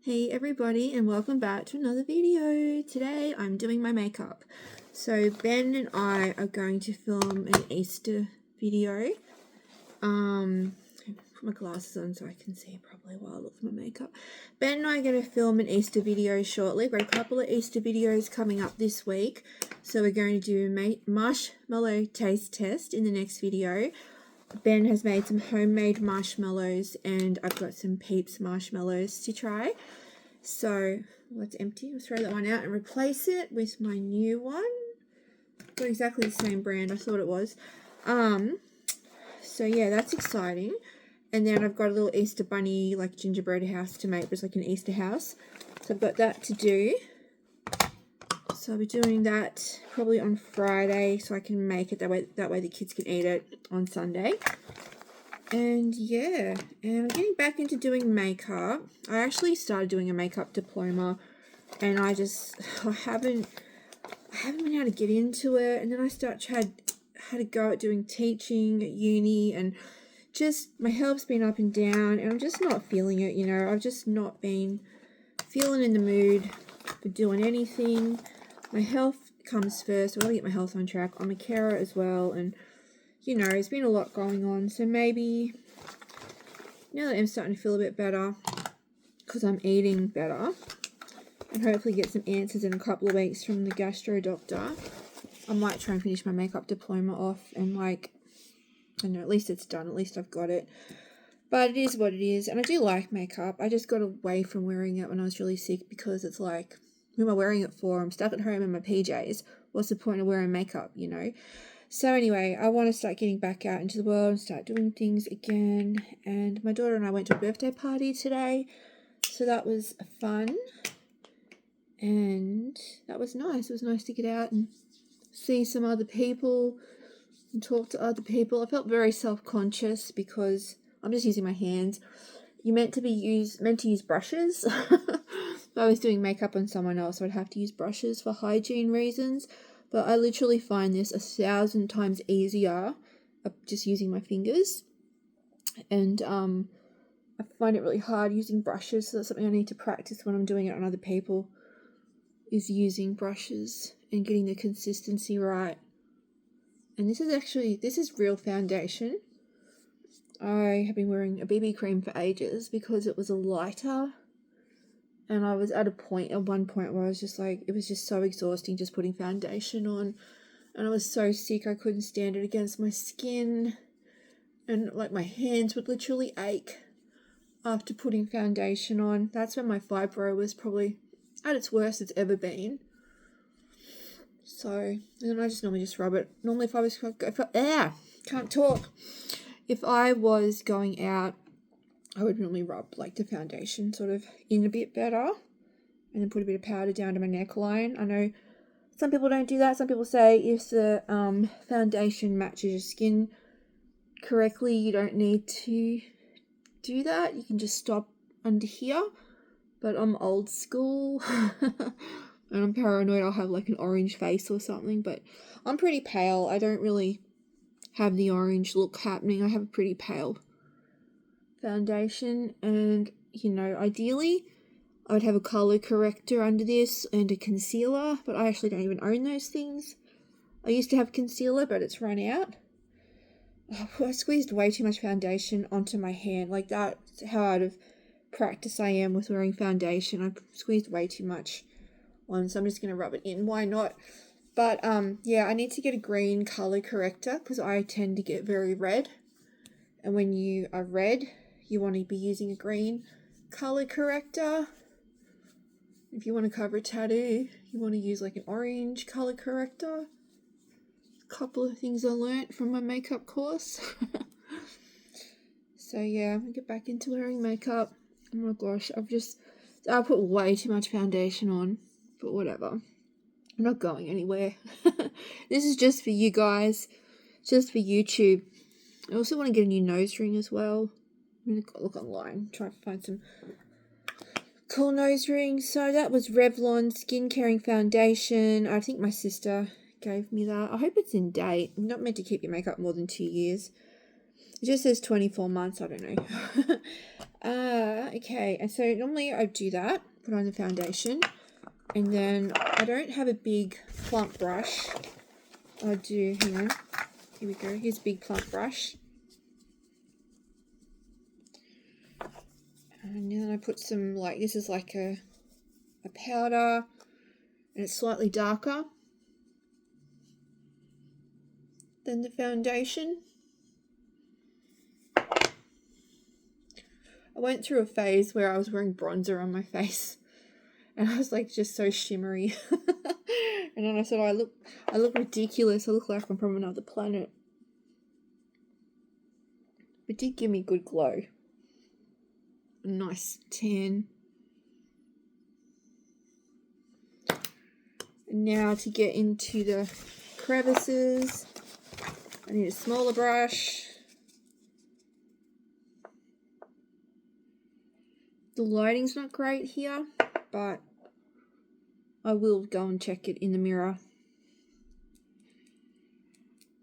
Hey everybody, and welcome back to another video. Today I'm doing my makeup. So Ben and I are going to film an Easter video. Put my glasses on so I can see properly while I look for my makeup. Ben and I are going to film an Easter video shortly. We've got a couple of Easter videos coming up this week. So we're going to do a marshmallow taste test in the next video. Ben has made some homemade marshmallows and I've got some Peeps marshmallows to try. So let's empty. I'll throw that one out and replace it with my new one. Got exactly the same brand. I thought it was. So yeah, that's exciting. And then I've got a little Easter bunny like gingerbread house to make, but it's like an Easter house. So I've got that to do. So I'll be doing that probably on Friday so I can make it that way the kids can eat it on Sunday. And yeah, and I'm getting back into doing makeup. I actually started doing a makeup diploma and I haven't been able to get into it, and then I had to go at doing teaching at uni, and just my health's been up and down and I'm just not feeling it, I've just not been feeling in the mood for doing anything. My health comes first. I've got to get my health on track. I'm a carer as well, and there's been a lot going on. So maybe now that I'm starting to feel a bit better because I'm eating better and hopefully get some answers in a couple of weeks from the gastro doctor, I might try and finish my makeup diploma off and I know, at least it's done. At least I've got it. But it is what it is. And I do like makeup. I just got away from wearing it when I was really sick because it's like, who am I wearing it for? I'm stuck at home in my PJs. What's the point of wearing makeup, So anyway, I want to start getting back out into the world and start doing things again. And my daughter and I went to a birthday party today. So that was fun. And that was nice. It was nice to get out and see some other people and talk to other people. I felt very self-conscious because I'm just using my hands. You're meant to use brushes. If I was doing makeup on someone else, I'd have to use brushes for hygiene reasons. But I literally find this 1,000 times easier just using my fingers. And I find it really hard using brushes, so that's something I need to practice when I'm doing it on other people, is using brushes and getting the consistency right. And this is real foundation. I have been wearing a BB cream for ages because it was a lighter. And I was at one point where I was just like, it was just so exhausting just putting foundation on. And I was so sick I couldn't stand it against my skin. And like my hands would literally ache after putting foundation on. That's when my fibro was probably at its worst it's ever been. So, and I just normally just rub it. Normally can't talk. If I was going out, I would normally rub like the foundation sort of in a bit better and then put a bit of powder down to my neckline. I know some people don't do that. Some people say if the foundation matches your skin correctly, you don't need to do that. You can just stop under here. But I'm old school and I'm paranoid I'll have like an orange face or something. But I'm pretty pale. I don't really have the orange look happening. I have a pretty pale foundation, and ideally I would have a color corrector under this and a concealer, but I actually don't even own those things. I used to have concealer, but it's run out. I squeezed way too much foundation onto my hand. Like, that's how out of practice I am with wearing foundation. I squeezed way too much on, so I'm just going to rub it in. Why not? But yeah, I need to get a green color corrector because I tend to get very red, and when you are red you want to be using a green color corrector. If you want to cover a tattoo, you want to use like an orange color corrector. A couple of things I learnt from my makeup course. So yeah, I'm gonna get back into wearing makeup. Oh my gosh, I put way too much foundation on, but whatever. I'm not going anywhere. This is just for you guys, just for YouTube. I also want to get a new nose ring as well. I'm going to look online, try to find some cool nose rings. So that was Revlon Skin Caring Foundation. I think my sister gave me that. I hope it's in date. I'm not meant to keep your makeup more than 2 years. It just says 24 months. I don't know. Okay, and so normally I do that, put on the foundation, and then I don't have a big plump brush. I do, hang on, here we go, here's a big plump brush. And then I put some, like, this is like a powder, and it's slightly darker than the foundation. I went through a phase where I was wearing bronzer on my face, and I was like just so shimmery. And then I said, oh, I look ridiculous. I look like I'm from another planet. It did give me good glow. A nice tan. And now to get into the crevices, I need a smaller brush. The lighting's not great here, but I will go and check it in the mirror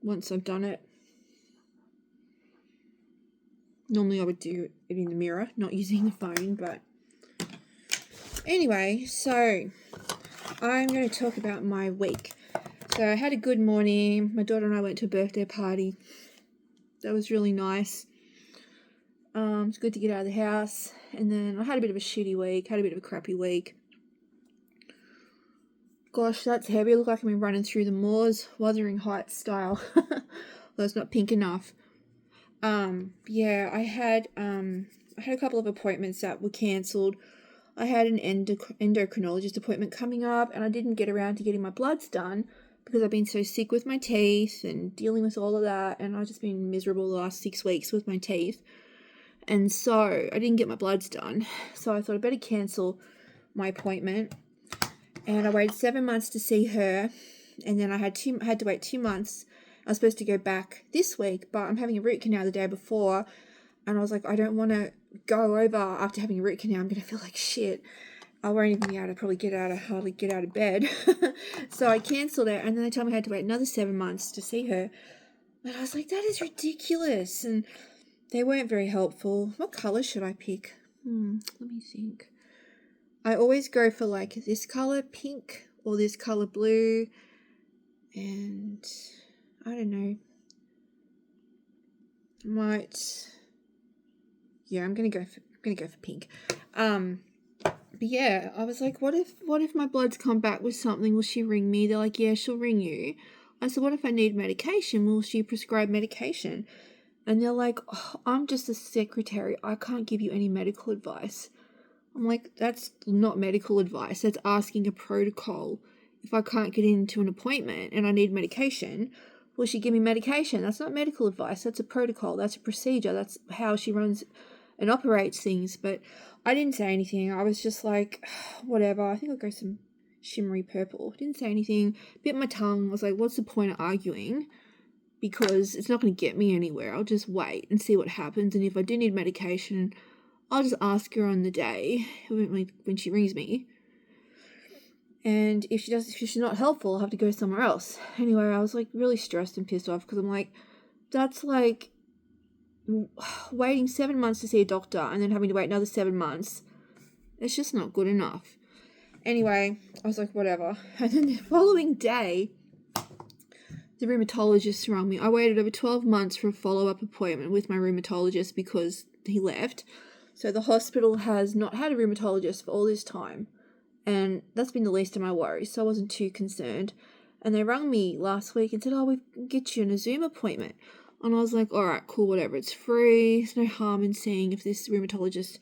once I've done it. Normally I would do it in the mirror, not using the phone, but anyway, so I'm going to talk about my week. So I had a good morning. My daughter and I went to a birthday party. That was really nice. It's good to get out of the house. And then I had a bit of a shitty week, had a bit of a crappy week. Gosh, that's heavy. I look like I've been running through the moors, Wuthering Heights style. Although it's not pink enough. Yeah, I had a couple of appointments that were cancelled. I had an endocrinologist appointment coming up, and I didn't get around to getting my bloods done because I've been so sick with my teeth and dealing with all of that, and I've just been miserable the last 6 weeks with my teeth. And so I didn't get my bloods done. So I thought I better cancel my appointment. And I waited 7 months to see her, and then I had to wait 2 months. I was supposed to go back this week, but I'm having a root canal the day before, and I was like, I don't want to go over after having a root canal. I'm going to feel like shit. I won't even be able to probably hardly get out of bed. So I cancelled it, and then they told me I had to wait another 7 months to see her. And I was like, that is ridiculous. And they weren't very helpful. What colour should I pick? Let me think. I always go for like this colour pink or this colour blue, and I don't know. I'm gonna go for pink. But yeah, I was like, what if my bloods come back with something? Will she ring me? They're like, yeah, she'll ring you. I said, what if I need medication? Will she prescribe medication? And they're like, oh, I'm just a secretary. I can't give you any medical advice. I'm like, that's not medical advice. That's asking a protocol. If I can't get into an appointment and I need medication, will she give me medication? That's not medical advice. That's a protocol. That's a procedure. That's how she runs and operates things. But I didn't say anything. I was just like, whatever. I think I'll go some shimmery purple. I didn't say anything. Bit my tongue. I was like, what's the point of arguing? Because it's not going to get me anywhere. I'll just wait and see what happens. And if I do need medication, I'll just ask her on the day when she rings me. And if she's not helpful, I'll have to go somewhere else. Anyway, I was like really stressed and pissed off because I'm like, that's like waiting 7 months to see a doctor and then having to wait another 7 months. It's just not good enough. Anyway, I was like, whatever. And then the following day, the rheumatologist rang me. I waited over 12 months for a follow-up appointment with my rheumatologist because he left. So the hospital has not had a rheumatologist for all this time. And that's been the least of my worries, so I wasn't too concerned. And they rang me last week and said, oh, we can get you in a Zoom appointment. And I was like, all right, cool, whatever. It's free. There's no harm in seeing if this rheumatologist,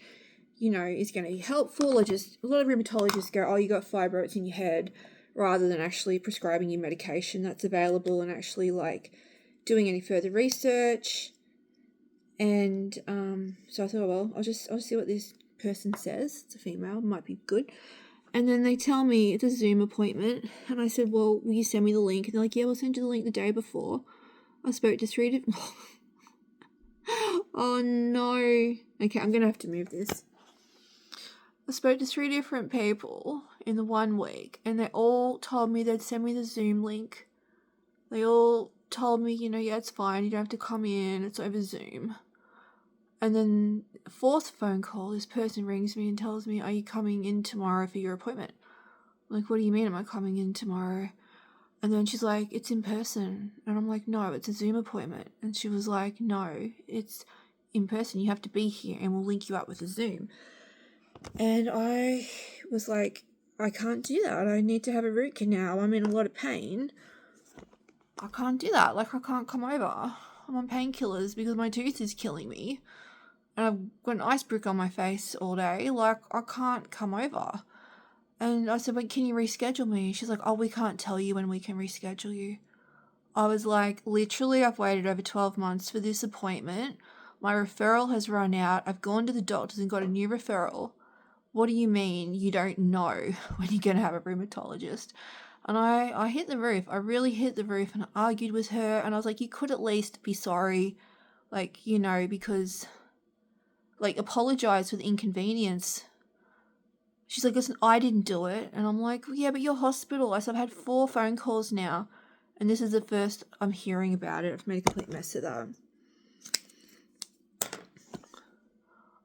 is going to be helpful. Or just, a lot of rheumatologists go, oh, you got fibroids in your head, rather than actually prescribing you medication that's available and actually, doing any further research. And so I thought, well, I'll just see what this person says. It's a female, might be good. And then they tell me it's a Zoom appointment. And I said, well, will you send me the link? And they're like, yeah, we'll send you the link the day before. I spoke to 3 different... Oh, no. Okay, I'm going to have to move this. I spoke to 3 different people in the 1 week. And they all told me they'd send me the Zoom link. They all told me, yeah, it's fine. You don't have to come in. It's over Zoom. And then fourth phone call, this person rings me and tells me, are you coming in tomorrow for your appointment? I'm like, what do you mean am I coming in tomorrow? And then she's like, it's in person. And I'm like, no, it's a Zoom appointment. And she was like, no, it's in person. You have to be here and we'll link you up with a Zoom. And I was like, I can't do that. I need to have a root canal. I'm in a lot of pain. I can't do that. Like, I can't come over. I'm on painkillers because my tooth is killing me. And I've got an ice brick on my face all day. Like, I can't come over. And I said, but can you reschedule me? She's like, oh, we can't tell you when we can reschedule you. I was like, literally, I've waited over 12 months for this appointment. My referral has run out. I've gone to the doctors and got a new referral. What do you mean you don't know when you're going to have a rheumatologist? And I hit the roof. I really hit the roof and I argued with her. And I was like, you could at least be sorry. Like, you know, because, like, apologize for the inconvenience. She's like, listen, I didn't do it. And I'm like, well, yeah, but your hospital. I said, I've had 4 phone calls now. And this is the first I'm hearing about it. I've made a complete mess of that.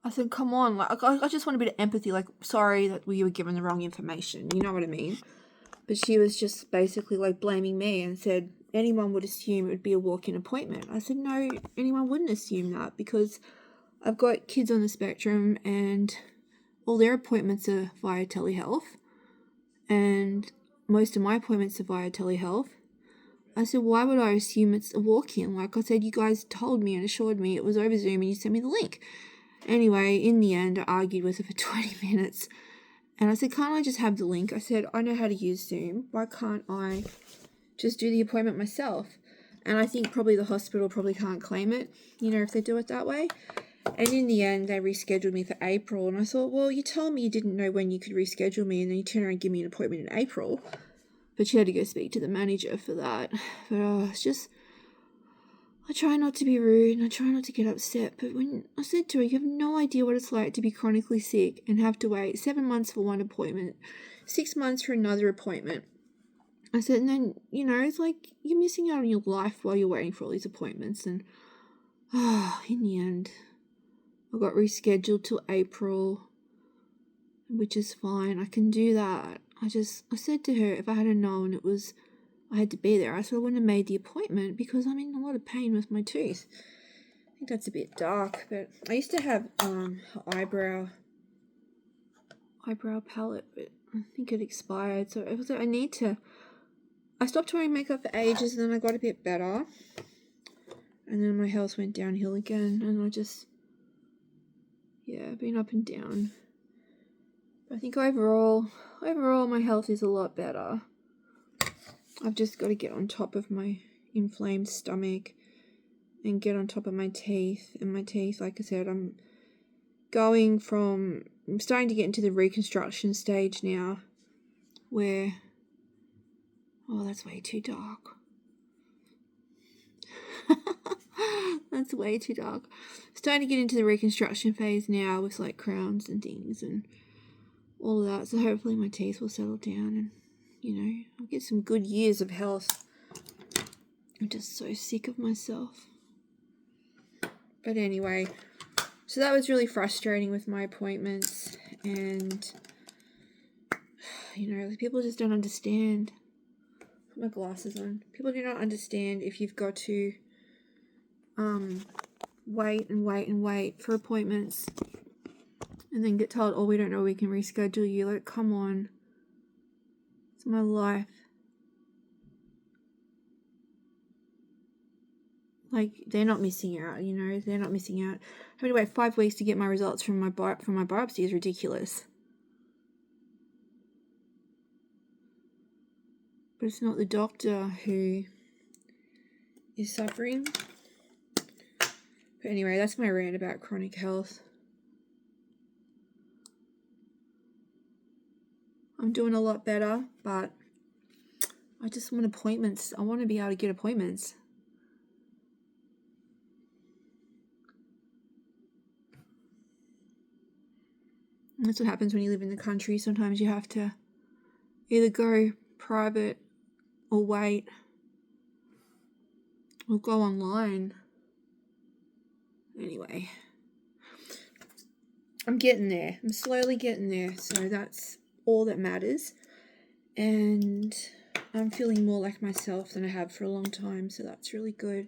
I said, come on. Like, I just want a bit of empathy. Like, sorry that we were given the wrong information. You know what I mean? But she was just basically like blaming me and said, anyone would assume it would be a walk-in appointment. I said, no, anyone wouldn't assume that because I've got kids on the spectrum and all their appointments are via telehealth. And most of my appointments are via telehealth. I said, why would I assume it's a walk-in? Like I said, you guys told me and assured me it was over Zoom and you sent me the link. Anyway, in the end, I argued with her for 20 minutes. And I said, can't I just have the link? I said, I know how to use Zoom. Why can't I just do the appointment myself? And I think probably the hospital probably can't claim it, you know, if they do it that way. And in the end, they rescheduled me for April. And I thought, well, you told me you didn't know when you could reschedule me. And then you turn around and give me an appointment in April. But she had to go speak to the manager for that. But it's just, I try not to be rude and I try not to get upset. But when I said to her, you have no idea what it's like to be chronically sick and have to wait 7 months for one appointment, 6 months for another appointment. I said, and then, you know, it's like you're missing out on your life while you're waiting for all these appointments. And in the end, I got rescheduled till April, which is fine. I can do that. I said to her, if I had known I had to be there, I said I wouldn't have made the appointment because I'm in a lot of pain with my tooth. I think that's a bit dark, but I used to have eyebrow palette, but I think it expired. So it was like I stopped wearing makeup for ages and then I got a bit better. And then my health went downhill again and I just, been up and down. I think overall my health is a lot better. I've just got to get on top of my inflamed stomach and get on top of my teeth. And my teeth, like I said, I'm starting to get into the reconstruction stage now where, that's way too dark. That's way too dark. Starting to get into the reconstruction phase now with like crowns and things and all of that. So hopefully my teeth will settle down and, you know, I'll get some good years of health. I'm just so sick of myself. But anyway, so that was really frustrating with my appointments. And, you know, people just don't understand. Put my glasses on. People do not understand if you've got to wait for appointments and then get told, oh, we don't know, we can reschedule you. Like, come on. It's my life. Like, they're not missing out, you know, they're not missing out. Having to wait 5 weeks to get my results from my biopsy is ridiculous. But it's not the doctor who is suffering. But anyway, that's my rant about chronic health. I'm doing a lot better, but I just want appointments. I want to be able to get appointments. And that's what happens when you live in the country. Sometimes you have to either go private or wait or go online. Anyway, I'm getting there. I'm slowly getting there. So that's all that matters. And I'm feeling more like myself than I have for a long time. So that's really good.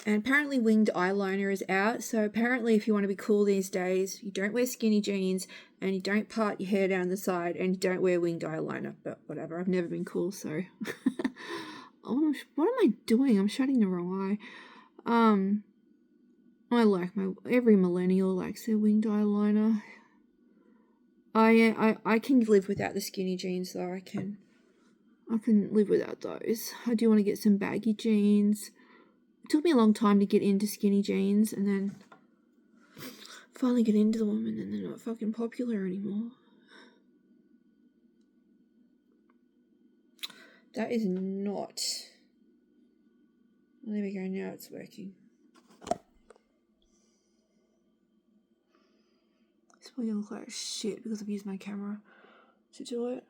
And apparently winged eyeliner is out. So apparently if you want to be cool these days, you don't wear skinny jeans and you don't part your hair down the side and you don't wear winged eyeliner. But whatever, I've never been cool, so. Oh, what am I doing? I'm shutting the wrong eye. I like every millennial likes their winged eyeliner. I can live without the skinny jeans though. I can live without those. I do want to get some baggy jeans. It took me a long time to get into skinny jeans and then finally get into them and then they're not fucking popular anymore. That is not. Well, there we go, now it's working. It's probably gonna look like shit because I've used my camera to do it.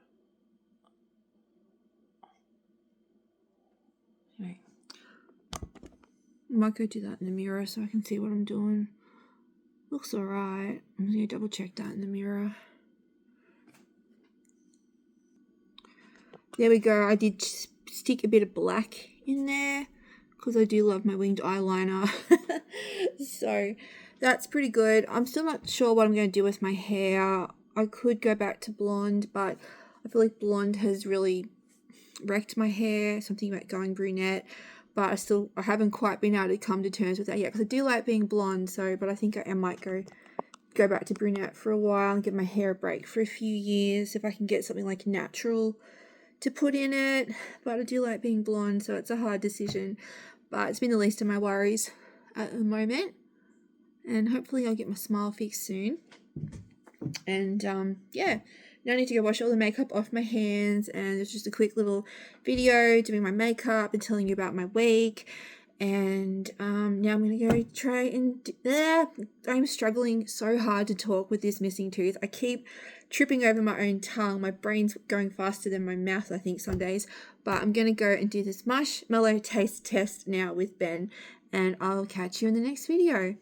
Anyway. I might go do that in the mirror so I can see what I'm doing. Looks alright. I'm gonna double check that in the mirror. There we go. I did stick a bit of black in there because I do love my winged eyeliner. So that's pretty good. I'm still not sure what I'm going to do with my hair. I could go back to blonde, but I feel like blonde has really wrecked my hair. Something about going brunette. But I haven't quite been able to come to terms with that yet because I do like being blonde. But I think I might go back to brunette for a while and give my hair a break for a few years if I can get something like natural to put in it. But I do like being blonde, so it's a hard decision. But it's been the least of my worries at the moment. And hopefully I'll get my smile fixed soon. And yeah. Now I need to go wash all the makeup off my hands, and it's just a quick little video doing my makeup and telling you about my week. And now I'm going to go try and I'm struggling so hard to talk with this missing tooth. I keep tripping over my own tongue. My brain's going faster than my mouth, I think, some days. But I'm going to go and do this marshmallow taste test now with Ben, and I'll catch you in the next video.